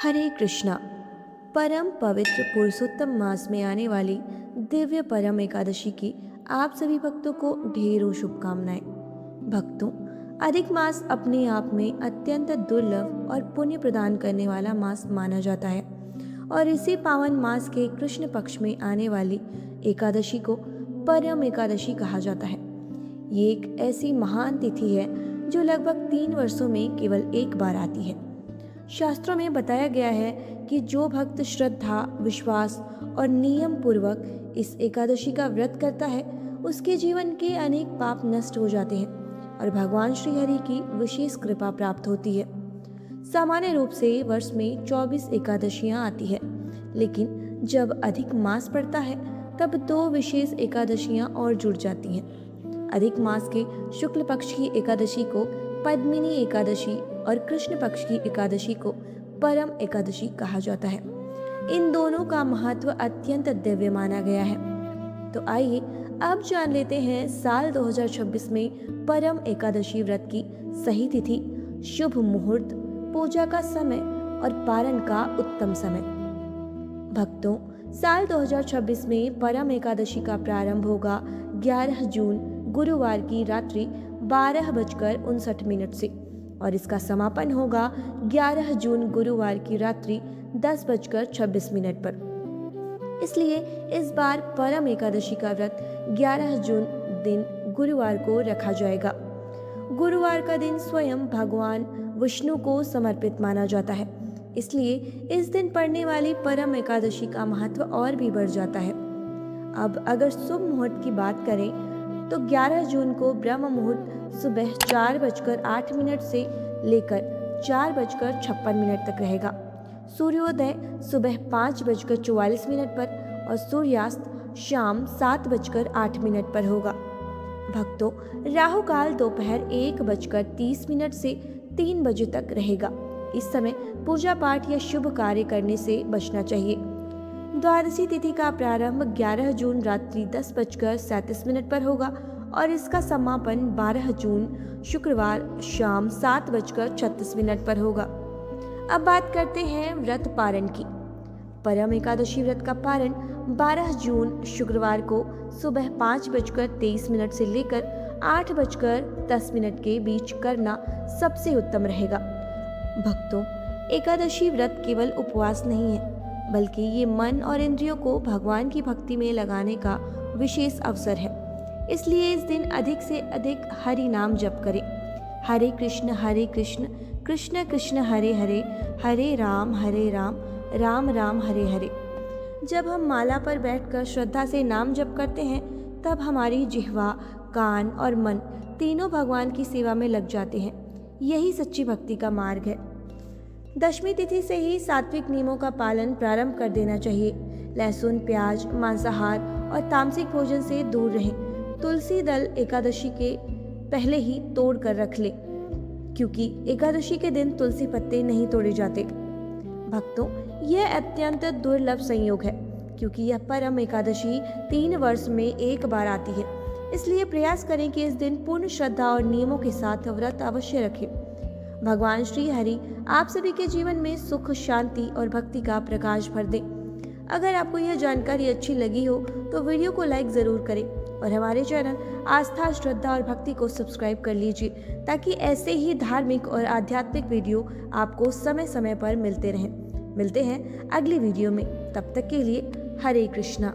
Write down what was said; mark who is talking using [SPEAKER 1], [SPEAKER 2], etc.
[SPEAKER 1] हरे कृष्णा। परम पवित्र पुरुषोत्तम मास में आने वाली दिव्य परम एकादशी की आप सभी भक्तों को ढेरों शुभकामनाएं। भक्तों, अधिक मास अपने आप में अत्यंत दुर्लभ और पुण्य प्रदान करने वाला मास माना जाता है और इसी पावन मास के कृष्ण पक्ष में आने वाली एकादशी को परम एकादशी कहा जाता है। ये एक ऐसी महान तिथि है जो लगभग 3 वर्षों में केवल एक बार आती है। शास्त्रों में बताया गया है कि जो भक्त श्रद्धा, विश्वास और नियम पूर्वक इस एकादशी का व्रत करता है, उसके जीवन के अनेक पाप नष्ट हो जाते हैं और भगवान श्री हरि की विशेष कृपा प्राप्त होती है। सामान्य रूप से वर्ष में 24 एकादशियां आती है, लेकिन जब अधिक मास पड़ता है तब 2 विशेष एकादशियां और जुड़ जाती हैं। अधिक मास के शुक्ल पक्ष की एकादशी को पद्मिनी एकादशी और कृष्ण पक्ष की एकादशी को परम एकादशी कहा जाता है। इन दोनों का महत्व अत्यंत दिव्य माना गया है। तो आइए अब जान लेते हैं साल 2026 में परम एकादशी व्रत की सही तिथि, शुभ मुहूर्त, पूजा का समय और पारण का उत्तम समय। भक्तों, साल 2026 में परम एकादशी का प्रारंभ होगा 11 जून गुरुवार की रात्रि 12:59 से और इसका समापन होगा 11 जून गुरुवार की रात्रि 10:26 पर। इसलिए इस बार परम एकादशी का व्रत 11 जून दिन गुरुवार को रखा जाएगा। गुरुवार का दिन स्वयं भगवान विष्णु को समर्पित माना जाता है, इसलिए इस दिन पड़ने वाली परम एकादशी का महत्व और भी बढ़ जाता है। अब अगर शुभ मुहूर्त की बात करें तो 11 जून को ब्रह्म मुहूर्त सुबह 4:08 से लेकर 4:56 तक रहेगा। सूर्योदय सुबह 5:44 पर और सूर्यास्त शाम 7:08 पर होगा। भक्तों, राहु काल दोपहर 1:30 से 3 बजे तक रहेगा। इस समय पूजा पाठ या शुभ कार्य करने से बचना चाहिए। द्वादशी तिथि का प्रारंभ 11 जून रात्रि 10:37 पर होगा और इसका समापन 12 जून शुक्रवार शाम 7:36 पर होगा। अब बात करते हैं व्रत पारण की। परम एकादशी व्रत का पारण 12 जून शुक्रवार को सुबह 5:23 से लेकर 8:10 के बीच करना सबसे उत्तम रहेगा। भक्तों, एकादशी व्रत केवल उपवास नहीं है, बल्कि ये मन और इंद्रियों को भगवान की भक्ति में लगाने का विशेष अवसर है। इसलिए इस दिन अधिक से अधिक हरि नाम जप करें। हरे कृष्ण कृष्ण कृष्ण हरे हरे, हरे राम राम राम हरे हरे। जब हम माला पर बैठकर श्रद्धा से नाम जप करते हैं, तब हमारी जिह्वा, कान और मन तीनों भगवान की सेवा में लग जाते हैं। यही सच्ची भक्ति का मार्ग है। दशमी तिथि से ही सात्विक नियमों का पालन प्रारंभ कर देना चाहिए। लहसुन, प्याज, मांसाहार और तामसिक भोजन से दूर रहें। तुलसी दल एकादशी के पहले ही तोड़ कर रख लें, क्योंकि एकादशी के दिन तुलसी पत्ते नहीं तोड़े जाते। भक्तों, यह अत्यंत दुर्लभ संयोग है, क्योंकि यह परम एकादशी 3 वर्ष में एक बार आती है। इसलिए प्रयास करें कि इस दिन पूर्ण श्रद्धा और नियमों के साथ व्रत अवश्य रखें। भगवान श्री हरि आप सभी के जीवन में सुख, शांति और भक्ति का प्रकाश भर दें। अगर आपको यह जानकारी अच्छी लगी हो तो वीडियो को लाइक ज़रूर करें और हमारे चैनल आस्था, श्रद्धा और भक्ति को सब्सक्राइब कर लीजिए, ताकि ऐसे ही धार्मिक और आध्यात्मिक वीडियो आपको समय समय पर मिलते रहें। मिलते हैं अगली वीडियो में। तब तक के लिए हरे कृष्णा।